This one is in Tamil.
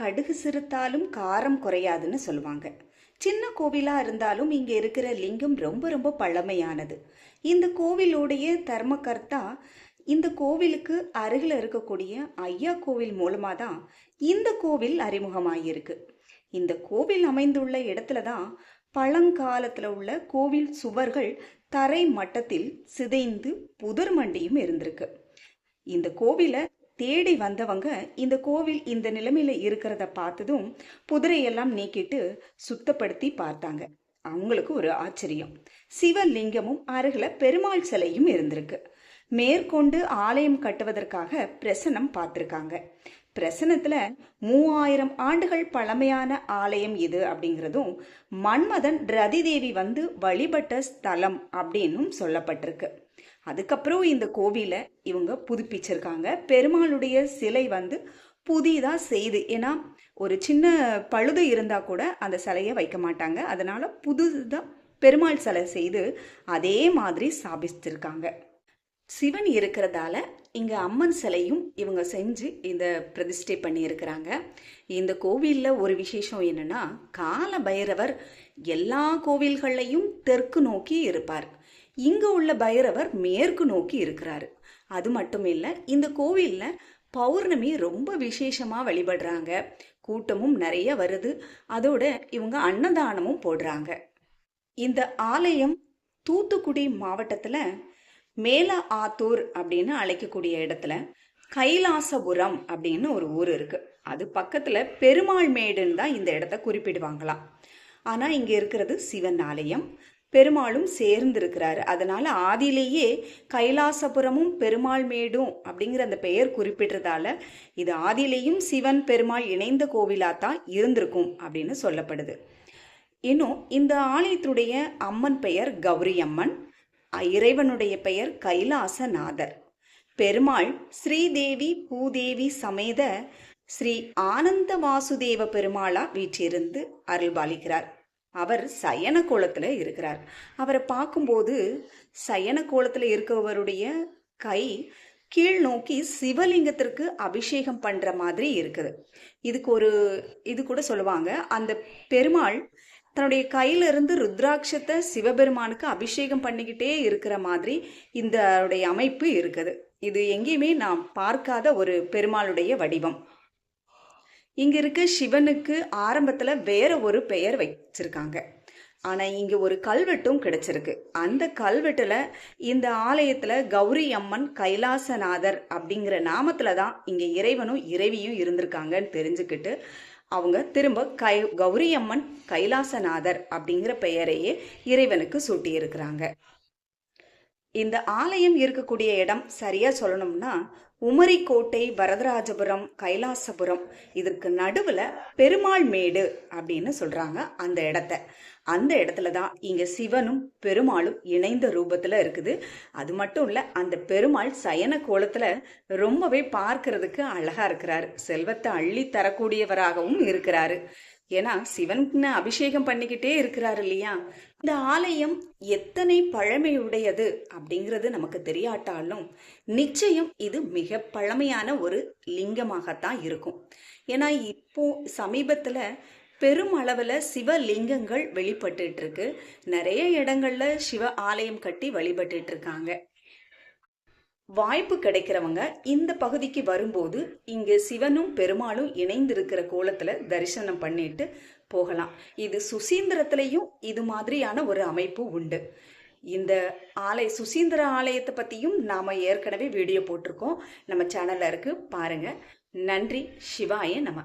கடுகு சிறுத்தாலும் காரம் குறையாதுன்னு சொல்லுவாங்க. சின்ன கோவிலா இருந்தாலும் இங்க இருக்கிற லிங்கம் ரொம்ப ரொம்ப பழமையானது. இந்த கோவிலுடைய தர்மகர்த்தா இந்த கோவிலுக்கு அருகில் இருக்கக்கூடிய ஐயா கோவில் மூலமா தான் இந்த கோவில் அறிமுகமாயிருக்கு. இந்த கோவில் அமைந்துள்ள இடத்துல தான் பழங்காலத்துல உள்ள கோவில் சுவர்கள் தரை மட்டத்தில் சிதைந்து புதர் மண்டியும் இருந்திருக்கு. இந்த கோவிலை தேடி வந்தவங்க இந்த கோவில் இந்த நிலைமையில இருக்கிறத பார்த்ததும் புதிரையெல்லாம் நீக்கிட்டு சுத்தப்படுத்தி பார்த்தாங்க. அவங்களுக்கு ஒரு ஆச்சரியம். சிவலிங்கமும் அருகில பெருமாள் சிலையும் இருந்திருக்கு. மேற்கொண்டு ஆலயம் கட்டுவதற்காக பிரசனம் பார்த்திருக்காங்க. பிரசனத்துல 3000 ஆண்டுகள் பழமையான ஆலயம் இது அப்படிங்கிறதும் மன்மதன் ரதிதேவி வந்து வழிபட்ட ஸ்தலம் அப்படின்னும் சொல்லப்பட்டிருக்கு. அதுக்கப்புறம் இந்த கோவிலை இவங்க புதுப்பிச்சிருக்காங்க. பெருமாளுடைய சிலை வந்து புதிதா செய்து, ஏன்னா ஒரு சின்ன பழுது இருந்தா கூட அந்த சிலையை வைக்க மாட்டாங்க. அதனால புதுதா பெருமாள் சிலை செய்து அதே மாதிரி ஸ்தாபிச்சிருக்காங்க. சிவன் இருக்கிறதால இங்க அம்மன் சிலையும் இவங்க செஞ்சு இந்த பிரதிஷ்டை பண்ணி இருக்கிறாங்க. இந்த கோவில்ல ஒரு விசேஷம் என்னன்னா, கால பைரவர் எல்லா கோவில்கள்லையும் தெற்கு நோக்கி இருப்பார். இங்க உள்ள பைரவர் மேற்கு நோக்கி இருக்கிறாரு. அது மட்டும் இல்ல, இந்த கோவில்ல பௌர்ணமி ரொம்ப விசேஷமா வழிபடுறாங்க. கூட்டமும் நிறைய வருது. அதோட இவங்க அன்னதானமும் போடுறாங்க. இந்த ஆலயம் தூத்துக்குடி மாவட்டத்துல மேல ஆத்தூர் அப்படின்னு அழைக்கக்கூடிய இடத்துல கைலாசபுரம் அப்படின்னு ஒரு ஊர் இருக்கு. அது பக்கத்துல பெருமாள் மேடுன்னு தான் இந்த இடத்த குறிப்பிடுவாங்களாம். ஆனா இங்க இருக்கிறது சிவன் ஆலயம். பெருமாளும் சேர்ந்து இருக்கிறாரு. அதனால ஆதியிலேயே கைலாசபுரமும் பெருமாள் மேடும் அப்படிங்கிற அந்த பெயர் குறிப்பிடுறதால இது ஆதியிலேயும் சிவன் பெருமாள் இணைந்த கோவிலாத்தான் இருந்திருக்கும் அப்படின்னு சொல்லப்படுது. இன்னும் இந்த ஆலயத்துடைய அம்மன் பெயர் கௌரி அம்மன், இறைவனுடைய பெயர் கைலாசநாதர். பெருமாள் ஸ்ரீதேவி பூதேவி சமேத ஸ்ரீ ஆனந்த வாசுதேவ பெருமாளா வீற்றிருந்து அருள்பாலிக்கிறார். அவர் சயன கோலத்துல இருக்கிறார். அவரை பார்க்கும்போது சயன கோலத்துல இருக்கவருடைய கை கீழ் நோக்கி சிவலிங்கத்திற்கு அபிஷேகம் பண்ற மாதிரி இருக்குது. இது கூட சொல்லுவாங்க, அந்த பெருமாள் தன்னுடைய கையிலிருந்து ருத்ராட்சத்தை சிவபெருமானுக்கு அபிஷேகம் பண்ணிக்கிட்டே இருக்கிற மாதிரி இந்த அமைப்பு இருக்குது. இது எங்கேயுமே நாம் பார்க்காத ஒரு பெருமாளுடைய வடிவம். இங்க இருக்க சிவனுக்கு ஆரம்பத்துல வேற ஒரு பெயர் வச்சிருக்காங்க. ஆனா இங்க ஒரு கல்வெட்டும் கிடைச்சிருக்கு. அந்த கல்வெட்டுல இந்த ஆலயத்துல கௌரி அம்மன் கைலாசநாதர் அப்படிங்கிற நாமத்துலதான் இங்க இறைவனும் இறைவியும் இருந்திருக்காங்கன்னு தெரிஞ்சுக்கிட்டு அவங்க திரும்ப கௌரி அம்மன் கைலாசநாதர் அப்படிங்கிற பெயரையே இறைவனுக்கு சூட்டி இருக்கிறாங்க. இந்த ஆலயம் இருக்கக்கூடிய இடம் சரியா சொல்லணும்னா உமரிக்கோட்டை, வரதராஜபுரம், கைலாசபுரம், இதற்கு நடுவுல பெருமாள் மேடு அப்படின்னு சொல்றாங்க அந்த இடத்துல தான் இங்க சிவனும் பெருமாளும் இணைந்த ரூபத்துல இருக்குது. அது மட்டும் இல்ல, அந்த பெருமாள் சயன கோலத்துல ரொம்பவே பார்க்கறதுக்கு அழகா இருக்கிறாரு. செல்வத்தை அள்ளி தரக்கூடியவராகவும் இருக்கிறாரு. ஏன்னா சிவனுக்கு அபிஷேகம் பண்ணிக்கிட்டே இருக்கிறாரு இல்லையா. இந்த ஆலயம் எத்தனை பழமையுடையது அப்படிங்கிறது நமக்கு தெரியாட்டாலும் நிச்சயம் இது மிக பழமையான ஒரு லிங்கமாகத்தான் இருக்கும். ஏன்னா இப்போ சமீபத்துல பெருமளவுல சிவலிங்கங்கள் வெளிப்பட்டு இருக்கு. நிறைய இடங்கள்ல சிவ ஆலயம் கட்டி வழிபட்டு இருக்காங்க. வாய்ப்பு கிடைக்கிறவங்க இந்த பகுதிக்கு வரும்போது இங்க சிவனும் பெருமாளும் இணைந்திருக்கிற கோலத்துல தரிசனம் பண்ணிட்டு போகலாம். இது சுசீந்திரத்திலையும் இது மாதிரியான ஒரு அமைப்பு உண்டு. இந்த சுசீந்திர ஆலயத்தை பத்தியும் நாம ஏற்கனவே வீடியோ போட்டிருக்கோம், நம்ம சேனல்ல இருக்கு, பாருங்க. நன்றி. சிவாய நம.